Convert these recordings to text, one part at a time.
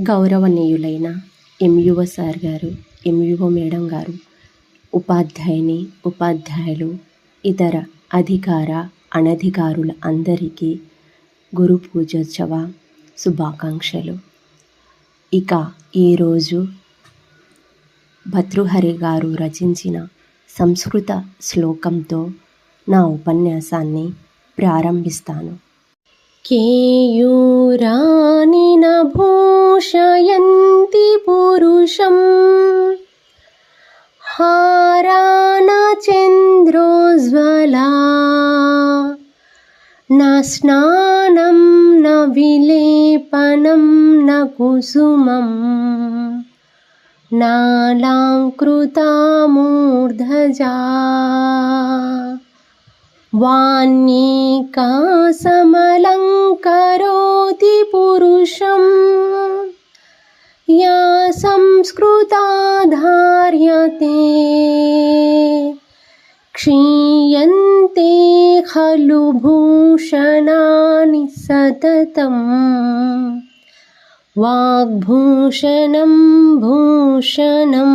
గౌరవనీయులైన ఎంయుఓ సార్ గారు, ఎంయుఓ మేడం గారు, ఉపాధ్యాయుని, ఉపాధ్యాయులు, ఇతర అధికార అనధికారుల అందరికీ గురు పూజోత్సవ శుభాకాంక్షలు. ఇక ఈరోజు భర్తృహరి గారు రచించిన సంస్కృత శ్లోకంతో నా ఉపన్యాసాన్ని ప్రారంభిస్తాను. కేయూరాని న భూషయంతి పురుషం హారాన చంద్రోజ్వలా న స్నానం న విలేపనం న కుసుమం నాలంకృతా మూర్ధజా వాణ్యేకా సమలంకరోతి పురుషం యా సంస్కృతా ధార్యతే క్షీయంతే ఖలు భూషణాని సతతం వాగ్భూషణం భూషణం.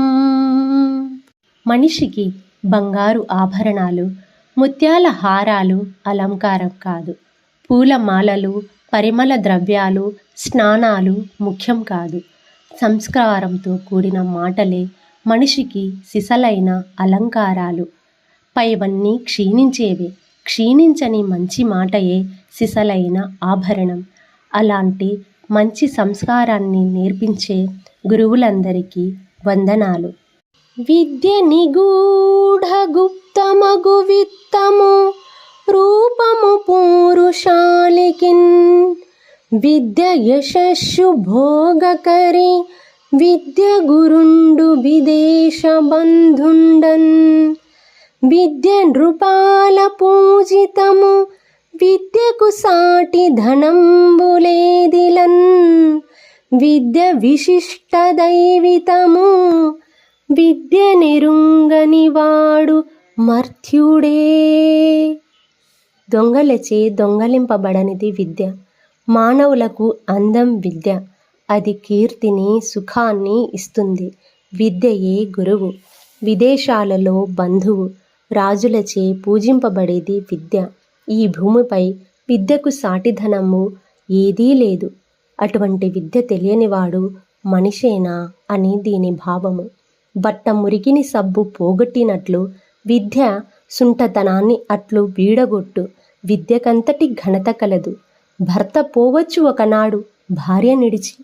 మనిషికి బంగారు ఆభరణాలు, ముత్యాల హారాలు అలంకారం కాదు. పూలమాలలు, పరిమళ ద్రవ్యాలు, స్నానాలు ముఖ్యం కాదు. సంస్కారంతో కూడిన మాటలే మనిషికి సిసలైన అలంకారాలు. పైవన్నీ క్షీణించేవే. క్షీణించని మంచి మాటయే సిసలైన ఆభరణం. అలాంటి మంచి సంస్కారాన్ని నేర్పించే గురువులందరికీ వందనాలు. విద్య నిగూఢ గుప్తమగు విత్తము రూపము పూరుషాలికిన్ విద్య యశస్సు భోగకరి విద్య గురుండు విదేశ బంధుండన్ విద్య నృపాల పూజితము విద్యకు సాటి ధనంబులేదిలన్ విద్య విశిష్ట దైవితము విద్య నెరుంగని వాడు మర్త్యుడే. దొంగలచే దొంగలింపబడనిది విద్య. మానవులకు అందం విద్య. అది కీర్తిని, సుఖాన్ని ఇస్తుంది. విద్యయే గురువు. విదేశాలలో బంధువు. రాజులచే పూజింపబడేది విద్య. ఈ భూమిపై విద్యకు సాటిధనము ఏదీ లేదు. అటువంటి విద్య తెలియనివాడు మనిషేనా అని దీని భావము. బట్ట మురికిని సబ్బు పోగొట్టినట్లు విద్య సుంఠతనాన్ని అట్లు వీడగొట్టు. విద్యకంతటి ఘనత కలదు. భర్త పోవచ్చు ఒకనాడు భార్య నిడిచి,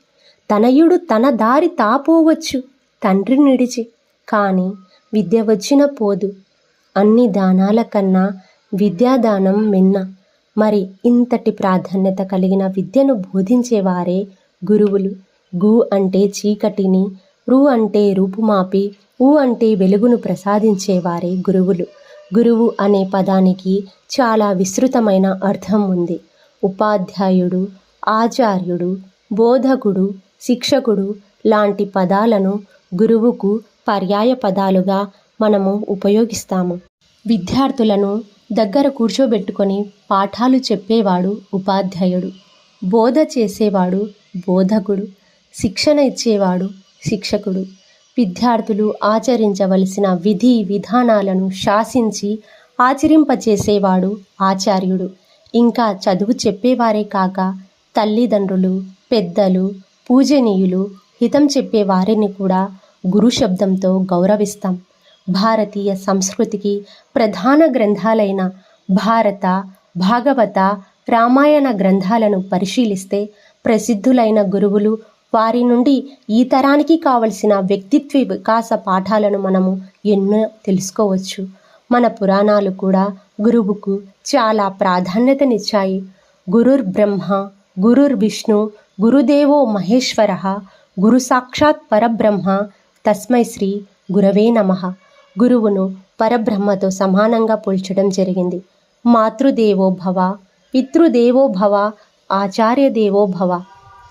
తనయుడు తన దారి తాపోవచ్చు తండ్రి నిడిచి. కానీ విద్య వచ్చిన పోదు. అన్ని దానాల కన్నా విద్యాదానం మిన్న. మరి ఇంతటి ప్రాధాన్యత కలిగిన విద్యను బోధించేవారే గురువులు. గు అంటే చీకటిని, రు అంటే రూపుమాపి, ఊ అంటే వెలుగును ప్రసాదించేవారే గురువులు. గురువు అనే పదానికి చాలా విస్తృతమైన అర్థం ఉంది. ఉపాధ్యాయుడు, ఆచార్యుడు, బోధకుడు, శిక్షకుడు లాంటి పదాలను గురువుకు పర్యాయ పదాలుగా మనము ఉపయోగిస్తాము. విద్యార్థులను దగ్గర కూర్చోబెట్టుకొని పాఠాలు చెప్పేవాడు ఉపాధ్యాయుడు. బోధ చేసేవాడు బోధకుడు. శిక్షణ ఇచ్చేవాడు శిక్షకుడు. విద్యార్థులు ఆచరించవలసిన విధి విధానాలను శాసించి ఆచరింపచేసేవాడు ఆచార్యుడు. ఇంకా చదువు చెప్పేవారే కాక తల్లిదండ్రులు, పెద్దలు, పూజనీయులు, హితం చెప్పేవారిని కూడా గురు శబ్దంతో గౌరవిస్తాం. భారతీయ సంస్కృతికి ప్రధాన గ్రంథాలైన భారత, భాగవత, రామాయణ గ్రంథాలను పరిశీలిస్తే ప్రసిద్ధులైన గురువులు, వారి నుండి ఈ తరానికి కావలసిన వ్యక్తిత్వ వికాస పాఠాలను మనము ఎన్నో తెలుసుకోవచ్చు. మన పురాణాలు కూడా గురువుకు చాలా ప్రాధాన్యతనిచ్చాయి. గురుర్ బ్రహ్మ, గురుర్ విష్ణు, గురుదేవో మహేశ్వర, గురు సాక్షాత్ పరబ్రహ్మ, తస్మై శ్రీ గురవే నమః. గురువును పరబ్రహ్మతో సమానంగా పోల్చడం జరిగింది. మాతృదేవో భవ, పితృదేవో భవ, ఆచార్య దేవో భవ.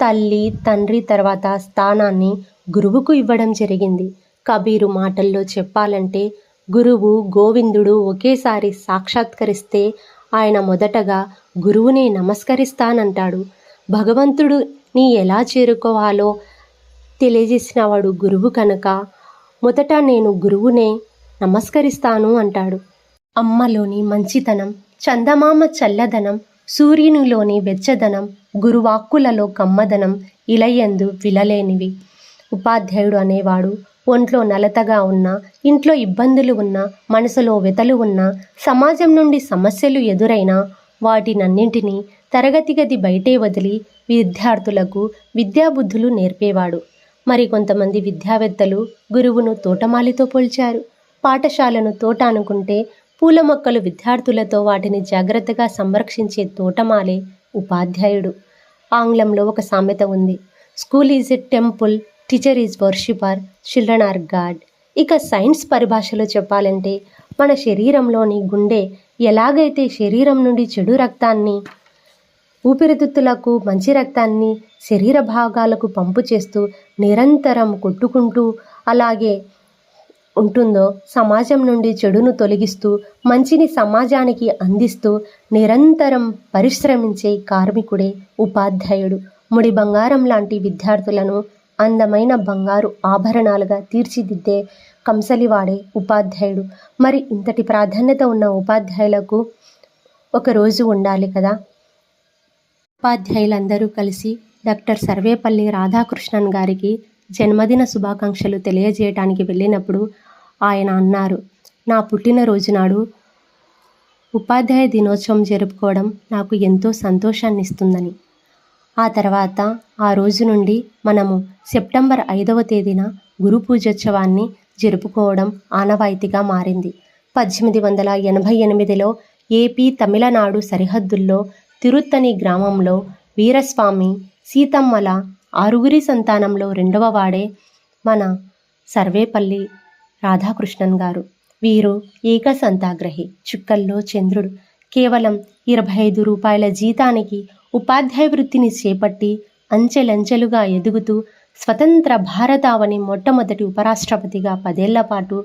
తల్లి, తండ్రి తర్వాత స్థానాన్ని గురువుకు ఇవ్వడం జరిగింది. కబీరు మాటల్లో చెప్పాలంటే గురువు, గోవిందుడు ఒకేసారి సాక్షాత్కరిస్తే ఆయన మొదటగా గురువుని నమస్కరిస్తానంటాడు. భగవంతుడిని ఎలా చేరుకోవాలో తెలియజేసిన వాడు గురువు కనుక మొదట నేను గురువునే నమస్కరిస్తాను అంటాడు. అమ్మలోని మంచితనం, చందమామ చల్లదనం, సూర్యునిలోని వెచ్చదనం, గురువాక్కులలో కమ్మదనం ఇలయందు విలలేనివి. ఉపాధ్యాయుడు అనేవాడు ఒంట్లో నలతగా ఉన్నా, ఇంట్లో ఇబ్బందులు ఉన్నా, మనసులో వెతలు ఉన్నా, సమాజం నుండి సమస్యలు ఎదురైనా వాటినన్నింటినీ తరగతి గది బయటే వదిలి విద్యార్థులకు విద్యాబుద్ధులు నేర్పేవాడు. మరి కొంతమంది విద్యావేత్తలు గురువును తోటమాలితో పోల్చారు. పాఠశాలను తోట అనుకుంటే పూల మొక్కలు విద్యార్థులతో వాటిని జాగ్రత్తగా సంరక్షించే తోటమాలే ఉపాధ్యాయుడు. ఆంగ్లంలో ఒక సామెత ఉంది, school is a temple, teacher is worshipper, children are god. ఇక సైన్స్ పరిభాషలో చెప్పాలంటే మన శరీరంలోని గుండె ఎలాగైతే శరీరం నుండి చెడు రక్తాన్ని ఊపిరితిత్తులకు మంచి రక్తాన్ని శరీర భాగాలకు పంపు చేస్తూ నిరంతరం కొట్టుకుంటూ అలాగే ఉంటుందో, సమాజం నుండి చెడును తొలగిస్తూ మంచిని సమాజానికి అందిస్తూ నిరంతరం పరిశ్రమించే కార్మికుడే ఉపాధ్యాయుడు. ముడి బంగారం లాంటి విద్యార్థులను అందమైన బంగారు ఆభరణాలుగా తీర్చిదిద్దే కంసలివాడే ఉపాధ్యాయుడు. మరి ఇంతటి ప్రాధాన్యత ఉన్న ఉపాధ్యాయులకు ఒకరోజు ఉండాలి కదా. ఉపాధ్యాయులందరూ కలిసి డాక్టర్ సర్వేపల్లి రాధాకృష్ణన్ గారికి జన్మదిన శుభాకాంక్షలు తెలియజేయడానికి వెళ్ళినప్పుడు ఆయన అన్నారు, నా పుట్టినరోజు నాడు ఉపాధ్యాయ దినోత్సవం జరుపుకోవడం నాకు ఎంతో సంతోషాన్ని ఇస్తుందని. ఆ తర్వాత ఆ రోజు నుండి మనము సెప్టెంబర్ 5వ తేదీన గురు పూజోత్సవాన్ని జరుపుకోవడం ఆనవాయితీగా మారింది. 1888లో ఏపీ తమిళనాడు సరిహద్దుల్లో తిరుత్తని గ్రామంలో వీరస్వామి సీతమ్మల 6గురి సంతానంలో 2వ వాడే మన సర్వేపల్లి రాధాకృష్ణన్ గారు. వీరు ఏకసంతాగ్రహి, చుక్కల్లో చంద్రుడు. కేవలం 25 రూపాయల జీతానికి ఉపాధ్యాయ వృత్తిని చేపట్టి అంచెలంచెలుగా ఎదుగుతూ స్వతంత్ర భారతావని మొట్టమొదటి ఉపరాష్ట్రపతిగా 10 ఏళ్ల పాటు,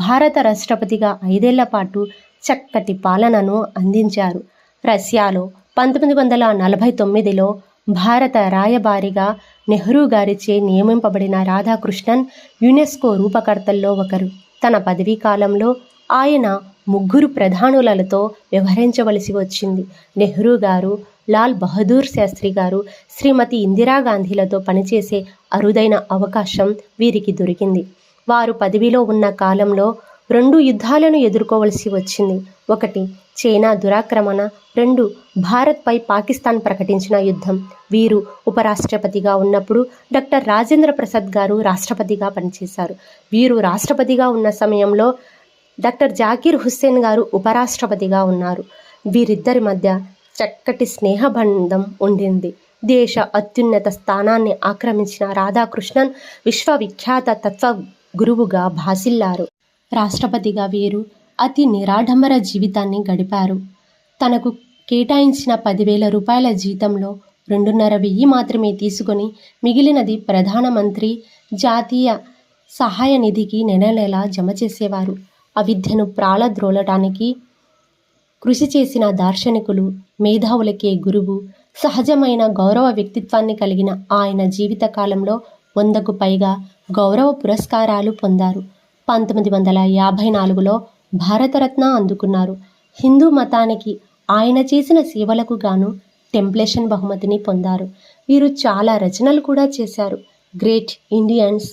భారత రాష్ట్రపతిగా 5 ఏళ్ల పాటు చక్కటి పాలనను అందించారు. రష్యాలో 1949లో భారత రాయబారిగా నెహ్రూ గారిచే నియమింపబడిన రాధాకృష్ణన్ యునెస్కో రూపకర్తల్లో ఒకరు. తన పదవీ కాలంలో ఆయన 3 ప్రధానులతో వ్యవహరించవలసి వచ్చింది. నెహ్రూ గారు, లాల్ బహదూర్ శాస్త్రి గారు, శ్రీమతి ఇందిరాగాంధీలతో పనిచేసే అరుదైన అవకాశం వీరికి దొరికింది. వారు పదవిలో ఉన్న కాలంలో 2 యుద్ధాలను ఎదుర్కోవలసి వచ్చింది. 1 చైనా దురాక్రమణ, 2 భారత్పై పాకిస్తాన్ ప్రకటించిన యుద్ధం. వీరు ఉపరాష్ట్రపతిగా ఉన్నప్పుడు డాక్టర్ రాజేంద్ర ప్రసాద్ గారు రాష్ట్రపతిగా పనిచేశారు. వీరు రాష్ట్రపతిగా ఉన్న సమయంలో డాక్టర్ జాకీర్ హుస్సేన్ గారు ఉపరాష్ట్రపతిగా ఉన్నారు. వీరిద్దరి మధ్య చక్కటి స్నేహబంధం ఉండింది. దేశ అత్యున్నత స్థానాన్ని ఆక్రమించిన రాధాకృష్ణన్ విశ్వవిఖ్యాత తత్వ గురువుగా భాసిల్లారు. రాష్ట్రపతిగా వీరు అతి నిరాడంబర జీవితాన్ని గడిపారు. తనకు కేటాయించిన 10,000 రూపాయల జీతంలో 2,500 మాత్రమే తీసుకొని మిగిలినది ప్రధానమంత్రి జాతీయ సహాయ నిధికి నెల జమ చేసేవారు. అవిద్యను ప్రాళద్రోలటానికి కృషి చేసిన దార్శనికులు, మేధావులకే గురువు, సహజమైన గౌరవ వ్యక్తిత్వాన్ని కలిగిన ఆయన జీవితకాలంలో 100కు పైగా గౌరవ పురస్కారాలు పొందారు. 1954లో భారతరత్న అందుకున్నారు. హిందూ మతానికి ఆయన చేసిన సేవలకు గాను టెంప్లేషన్ బహుమతిని పొందారు. వీరు చాలా రచనలు కూడా చేశారు. Great Indians,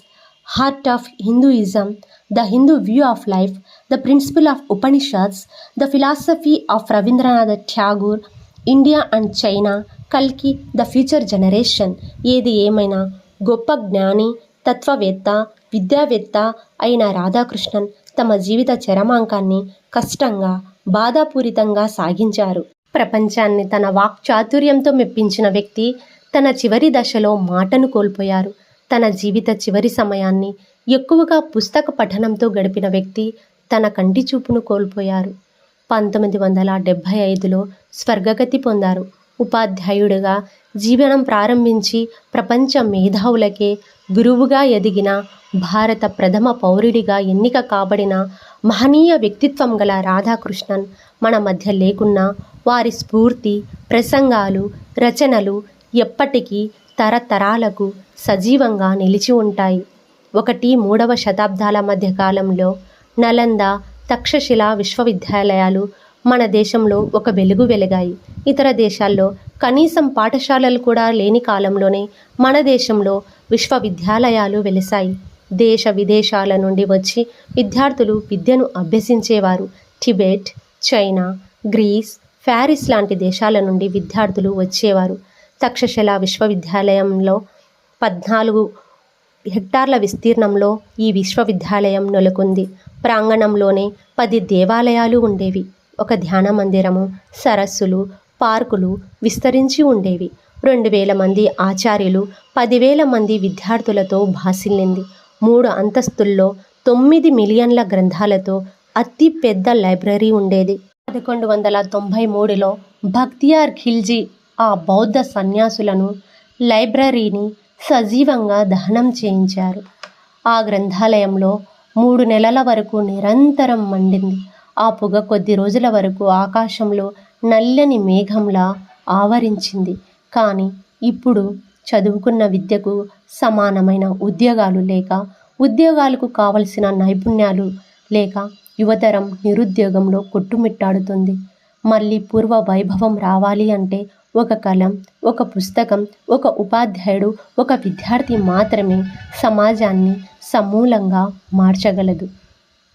heart of Hinduism, the Hindu view of life, the principal of Upanishads, the philosophy of Rabindranath Tagore, India and China, కల్కి, ద ఫ్యూచర్ జనరేషన్. ఏది ఏమైనా గొప్ప జ్ఞాని, తత్వవేత్త, విద్యావేత్త అయిన రాధాకృష్ణన్ తమ జీవిత చరమాంకాన్ని కష్టంగా, బాధాపూరితంగా సాగించారు. ప్రపంచాన్ని తన వాక్చాతుర్యంతో మెప్పించిన వ్యక్తి తన చివరి దశలో మాటను కోల్పోయారు. తన జీవిత చివరి సమయాన్ని ఎక్కువగా పుస్తక పఠనంతో గడిపిన వ్యక్తి తన కంటి చూపును కోల్పోయారు. 1975లో స్వర్గగతి పొందారు. ఉపాధ్యాయుడిగా జీవనం ప్రారంభించి ప్రపంచ మేధావులకే గురువుగా ఎదిగిన, భారత ప్రథమ పౌరుడిగా ఎన్నిక కాబడిన మహనీయ వ్యక్తిత్వం గల రాధాకృష్ణన్ మన మధ్య లేకున్నా వారి స్ఫూర్తి, ప్రసంగాలు, రచనలు ఎప్పటికీ తరతరాలకు సజీవంగా నిలిచి ఉంటాయి. 1-3వ శతాబ్దాల మధ్య కాలంలో నలంద, తక్షశిల విశ్వవిద్యాలయాలు మన దేశంలో ఒక వెలుగు వెలిగాయి. ఇతర దేశాల్లో కనీసం పాఠశాలలు కూడా లేని కాలంలోనే మన దేశంలో విశ్వవిద్యాలయాలు వెలిశాయి. దేశ విదేశాల నుండి వచ్చి విద్యార్థులు విద్యను అభ్యసించేవారు. టిబెట్, చైనా, గ్రీస్, ప్యారిస్ లాంటి దేశాల నుండి విద్యార్థులు వచ్చేవారు. తక్షశిల విశ్వవిద్యాలయంలో 14 హెక్టార్ల విస్తీర్ణంలో ఈ విశ్వవిద్యాలయం నెలకొంది. ప్రాంగణంలోనే 10 దేవాలయాలు ఉండేవి. ఒక ధ్యాన మందిరము, సరస్సులు, పార్కులు విస్తరించి ఉండేవి. 2000 మంది ఆచార్యులు, 10,000 మంది విద్యార్థులతో భాసిల్లింది. 3 అంతస్తుల్లో 9 మిలియన్ల గ్రంథాలతో అతి పెద్ద లైబ్రరీ ఉండేది. 1193లో భక్తియార్ ఖిల్జీ ఆ బౌద్ధ సన్యాసులను లైబ్రరీని సజీవంగా దహనం చేయించారు. ఆ గ్రంథాలయంలో 3 నెలల వరకు నిరంతరం మండింది. ఆ పొగ కొద్ది రోజుల వరకు ఆకాశంలో నల్లని మేఘంలా ఆవరించింది. కానీ ఇప్పుడు చదువుకున్న విద్యకు సమానమైన ఉద్యోగాలు లేక, ఉద్యోగాలకు కావలసిన నైపుణ్యాలు లేక యువతరం నిరుద్యోగంలో కొట్టుమిట్టాడుతుంది. మళ్ళీ పూర్వ వైభవం రావాలి అంటే ఒక కలం, ఒక పుస్తకం, ఒక ఉపాధ్యాయుడు, ఒక విద్యార్థి మాత్రమే సమాజాన్ని సమూలంగా మార్చగలదు.